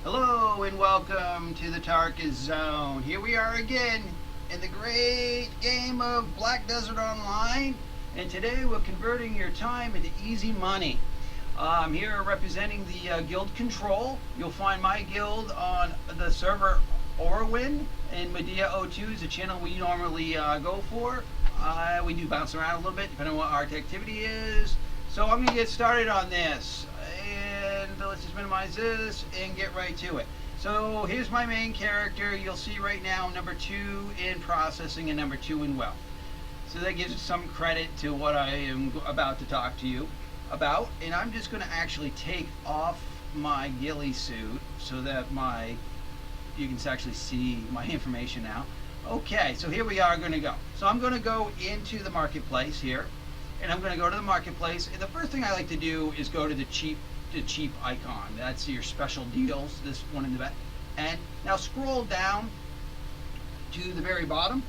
Hello and welcome to the Tarkis Zone. Here we are again in the great game of Black Desert Online, and today we're converting your time into easy money. I'm here representing the guild control. You'll find my guild on the server Orwin, and Medea 02 is the channel we normally go for. We do bounce around a little bit depending on what our activity is. So I'm going to get started on this. And let's just minimize this and get right to it. So here's my main character. You'll see right now number 2 in processing and number 2 in wealth. So that gives some credit to what I am about to talk to you about. And I'm just going to actually take off my ghillie suit so that you can actually see my information now. Okay, so here we are going to go. So I'm going to go into the marketplace here. And I'm going to go to the marketplace. And the first thing I like to do is go to the cheap icon. That's your special deals, this one in the back. And now scroll down to the very bottom,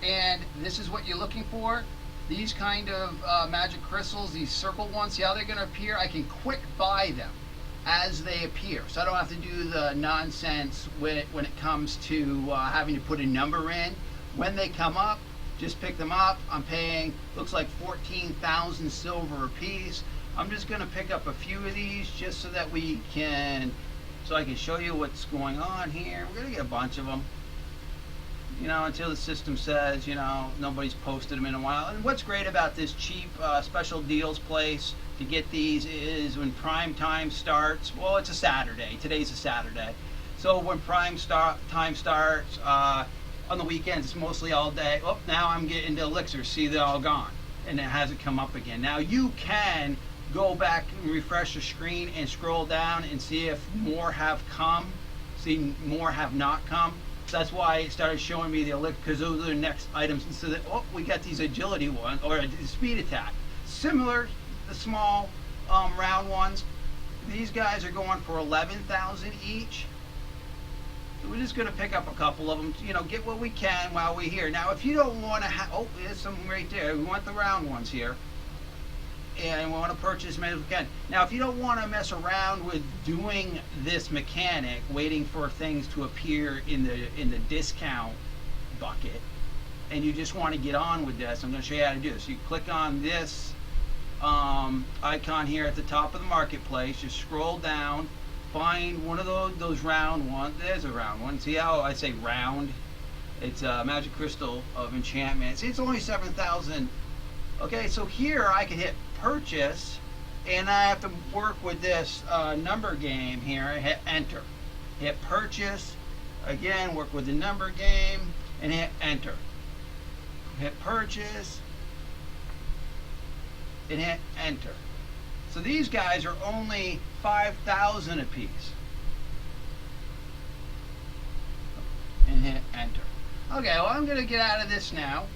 and this is what you're looking for. These kind of magic crystals, these circle ones, see how they're going to appear? I can quick buy them as they appear, so I don't have to do the nonsense when it comes to having to put a number in. When they come up, just pick them up. I'm paying, looks like 14,000 silver a piece. I'm just going to pick up a few of these just so that I can show you what's going on here. We're going to get a bunch of them, until the system says, nobody's posted them in a while. And what's great about this cheap special deals place to get these is when prime time starts. Well, it's a Saturday. Today's a Saturday. So when prime time starts, on the weekends, it's mostly all day. Oh, now I'm getting the elixirs. See, they're all gone. And it hasn't come up again. Now you can go back and refresh the screen and scroll down and see if more have come. See, more have not come. That's why it started showing me the elixir, because those are the next items. And so that, we got these agility ones, or a speed attack. Similar, the small round ones. These guys are going for 11,000 each. So we're just going to pick up a couple of them, get what we can while we're here. Now, if you don't want to have, there's some right there. We want the round ones here. And we want to purchase as many as we can. Now, if you don't want to mess around with doing this mechanic, waiting for things to appear in the discount bucket, and you just want to get on with this, I'm going to show you how to do this. You click on this icon here at the top of the marketplace. Just scroll down. Find one of those round ones. There's a round one. See how I say round? It's a magic crystal of enchantment. See, it's only 7,000. Okay, so here I can hit purchase, and I have to work with this number game here. Hit enter. Hit purchase. Again, work with the number game and hit enter. Hit purchase and hit enter. So these guys are only 5,000 a piece. And hit enter. Okay, well, I'm going to get out of this now.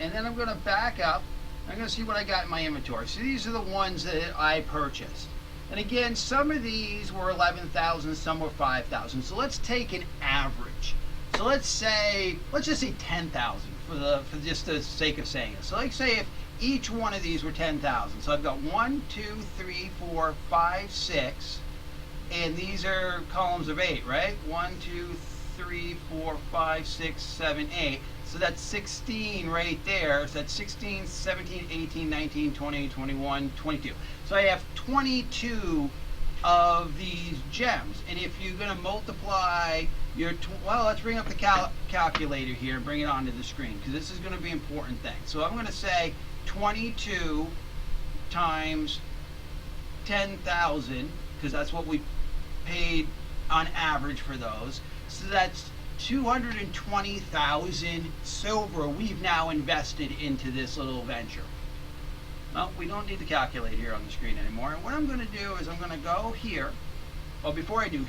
And then I'm going to back up. I'm going to see what I got in my inventory. So these are the ones that I purchased. And again, some of these were 11,000, some were 5,000. So let's take an average. So let's just say 10,000 for just the sake of saying it. So let's say if each one of these were 10,000. So I've got 1, 2, 3, 4, 5, 6, and these are columns of 8, right? 1, 2, 3, 4, 5, 6, 7, 8. So that's 16 right there. So that's 16, 17, 18, 19, 20, 21, 22. So I have 22 of these gems. And if you're going to multiply your, let's bring up the calculator here and bring it onto the screen, because this is going to be an important thing. So I'm going to say 22 times 10,000, because that's what we paid on average for those. So that's 220,000 silver we've now invested into this little venture. Well, we don't need the calculator here on the screen anymore. And what I'm going to do is I'm going to go here. Well, before I do,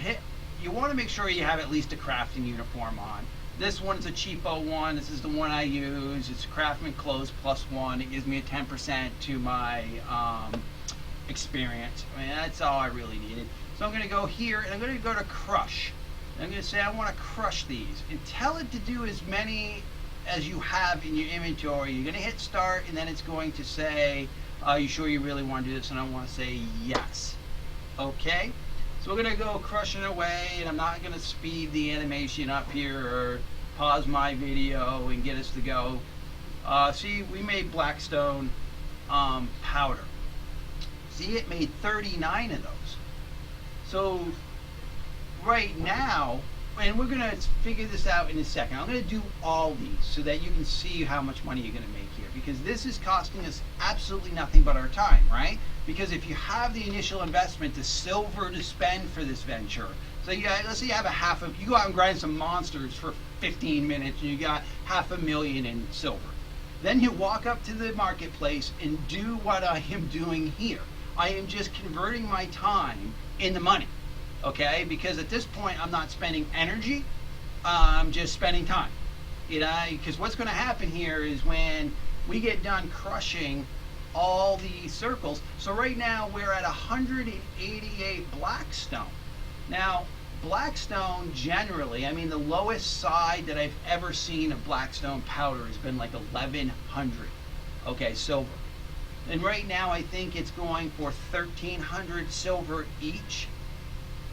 you want to make sure you have at least a crafting uniform on. This one's a cheapo one. This is the one I use. It's Craftsman Clothes +1. It gives me a 10% to my experience. I mean, that's all I really needed. So I'm going to go here, and I'm going to go to Crush. And I'm going to say I want to crush these. And tell it to do as many as you have in your inventory. You're going to hit start, and then it's going to say, are you sure you really want to do this? And I want to say yes. Okay. So we're going to go crushing away, and I'm not going to speed the animation up here or pause my video and get us to go. See, we made Blackstone powder. See, it made 39 of those. So right now, and we're going to figure this out in a second. I'm going to do all these so that you can see how much money you're going to make here, because this is costing us absolutely nothing but our time, right? Because if you have the initial investment, the silver to spend for this venture, so let's say you have you go out and grind some monsters for 15 minutes and you got $500,000 in silver. Then you walk up to the marketplace and do what I am doing here. I am just converting my time into money. Okay, because at this point I'm not spending energy, I'm just spending time. Because what's going to happen here is when we get done crushing all the circles, so right now we're at 188 Blackstone. Now, Blackstone generally, I mean the lowest side that I've ever seen of Blackstone powder has been like 1100, okay, silver. And right now I think it's going for 1300 silver each.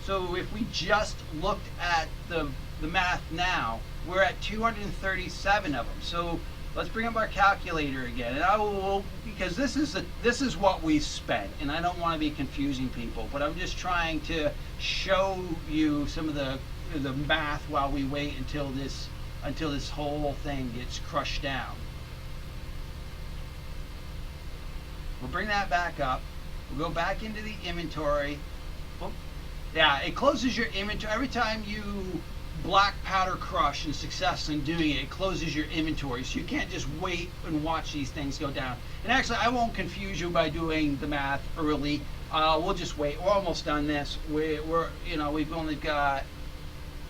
So if we just looked at the math now, we're at 237 of them. So let's bring up our calculator again, and I will, because this is what we spent, and I don't want to be confusing people, but I'm just trying to show you some of the math while we wait until this whole thing gets crushed down. We'll bring that back up. We'll go back into the inventory. Oop. Yeah, it closes your inventory every time you black powder crush and success in doing it. It closes your inventory, so you can't just wait and watch these things go down. And actually, I won't confuse you by doing the math early. We'll just wait. We're almost done this. We've only got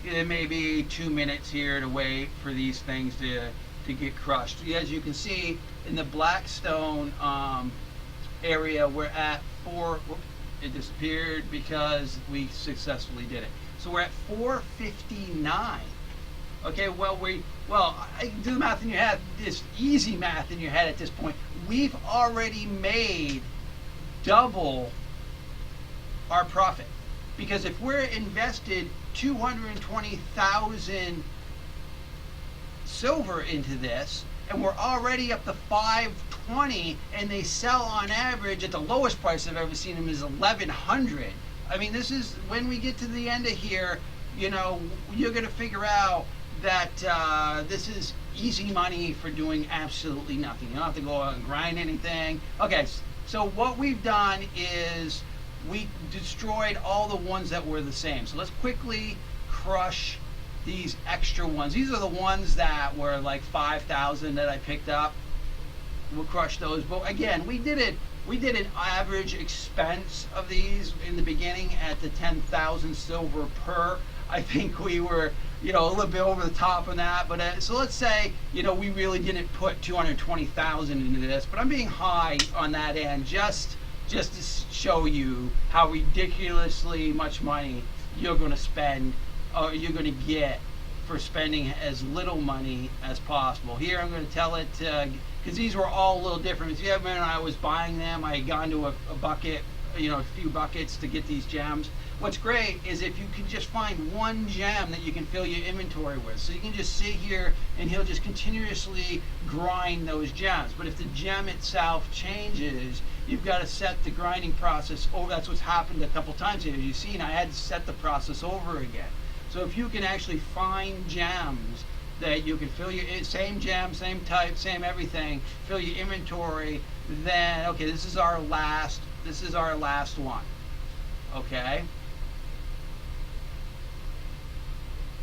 maybe 2 minutes here to wait for these things to get crushed. As you can see in the Blackstone area, we're at 4. Whoops, it disappeared because we successfully did it. So we're at 459. Okay, I do the math in your head, this easy math in your head at this point. We've already made double our profit. Because if we're invested 220,000 silver into this, and we're already up to 520, and they sell on average at the lowest price I've ever seen them is 1100. I mean, this is, when we get to the end of here, you're going to figure out that this is easy money for doing absolutely nothing. You don't have to go out and grind anything. Okay, so what we've done is we destroyed all the ones that were the same. So let's quickly crush these extra ones. These are the ones that were like 5,000 that I picked up. We'll crush those. But again, we did an average expense of these in the beginning at the 10,000 silver per. I think we were, a little bit over the top on that. But so let's say, we really didn't put 220,000 into this. But I'm being high on that end just to show you how ridiculously much money you're going to spend, or you're going to get for spending as little money as possible. Here I'm going to tell it, because these were all a little different. Yeah, when I was buying them, I had gone to a bucket, a few buckets to get these gems. What's great is if you can just find one gem that you can fill your inventory with. So you can just sit here and he'll just continuously grind those gems. But if the gem itself changes, you've got to set the grinding process over. That's what's happened a couple times here. You've seen I had to set the process over again. So if you can actually find gems that you can fill your same gem, same type, same everything, fill your inventory, then okay, this is our last one. Okay.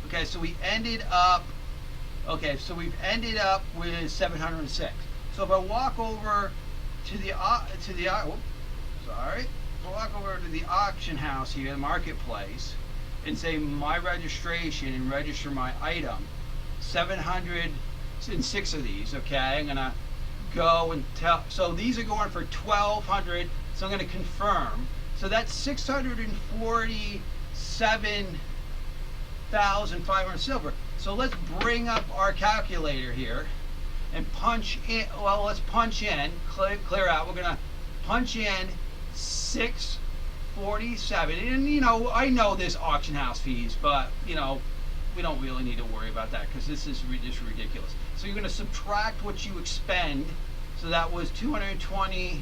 Okay, so we ended up. Okay, so we've ended up with 706. So if I walk over to the walk over to the auction house here, the marketplace, and say my registration and register my item, 706 of these. Okay, I'm gonna go and tell. So these are going for 1,200. So I'm gonna confirm. So that's 647,500 silver. So let's bring up our calculator here and punch in. Well, let's punch in, clear out. We're gonna punch in 47. And I know there's auction house fees, but we don't really need to worry about that because this is just ridiculous. So you're going to subtract what you expend. So that was 220.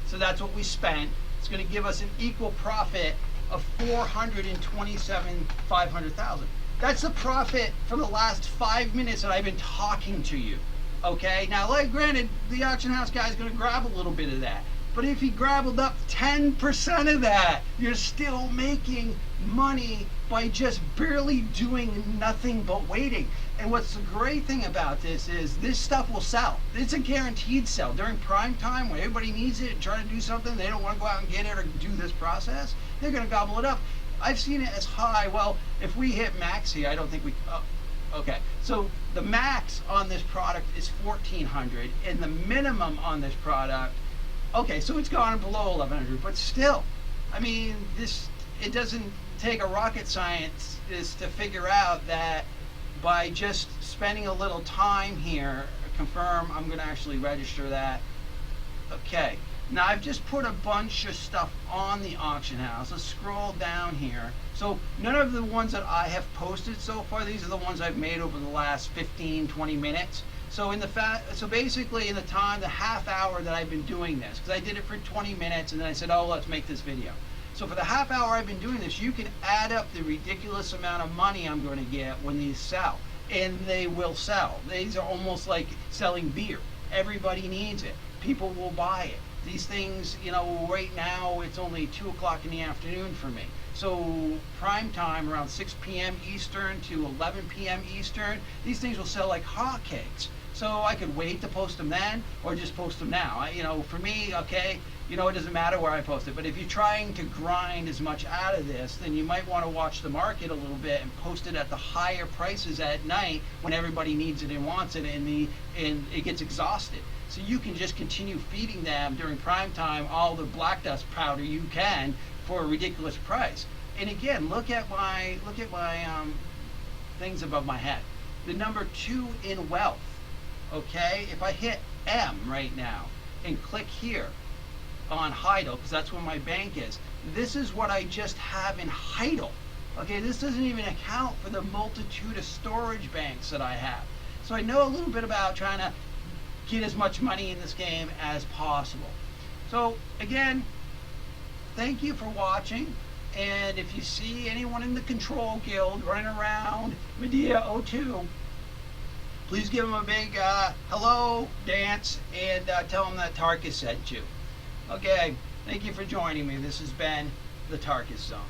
So that's what we spent. It's going to give us an equal profit of 427,500,000. That's the profit for the last 5 minutes that I've been talking to you. Okay, now granted, the auction house guy is going to grab a little bit of that, but if he grabbled up 10% of that, you're still making money by just barely doing nothing but waiting. And what's the great thing about this is this stuff will sell. It's a guaranteed sell during prime time when everybody needs it and trying to do something. They don't want to go out and get it or do this process. They're going to gobble it up. I've seen it as high. Well, if we hit max here, I don't think we. Okay, so the max on this product is 1,400, and the minimum on this product. Okay, so it's gone below 1,100, but still, I mean, it doesn't take a rocket science to figure out that by just spending a little time here, confirm, I'm going to actually register that. Okay, now I've just put a bunch of stuff on the auction house. Let's scroll down here. So none of the ones that I have posted so far, these are the ones I've made over the last 15-20 minutes. So basically in the half hour that I've been doing this, because I did it for 20 minutes and then I said, oh, let's make this video. So for the half hour I've been doing this, you can add up the ridiculous amount of money I'm going to get when these sell. And they will sell. These are almost like selling beer. Everybody needs it. People will buy it. These things, right now it's only 2 o'clock in the afternoon for me. So prime time around 6 p.m. Eastern to 11 p.m. Eastern, these things will sell like hotcakes. So I could wait to post them then or just post them now. For me, okay, it doesn't matter where I post it. But if you're trying to grind as much out of this, then you might want to watch the market a little bit and post it at the higher prices at night when everybody needs it and wants it and it gets exhausted. So you can just continue feeding them during prime time all the black dust powder you can for a ridiculous price. And again, look at my things above my head. The number 2 in wealth. Okay, if I hit M right now and click here on Heidel, because that's where my bank is, this is what I just have in Heidel. Okay, this doesn't even account for the multitude of storage banks that I have. So I know a little bit about trying to get as much money in this game as possible. So again, thank you for watching. And if you see anyone in the Control Guild running around Medea02, please give them a big hello dance and tell them that Tarkis sent you. Okay, thank you for joining me. This has been the Tarkis Zone.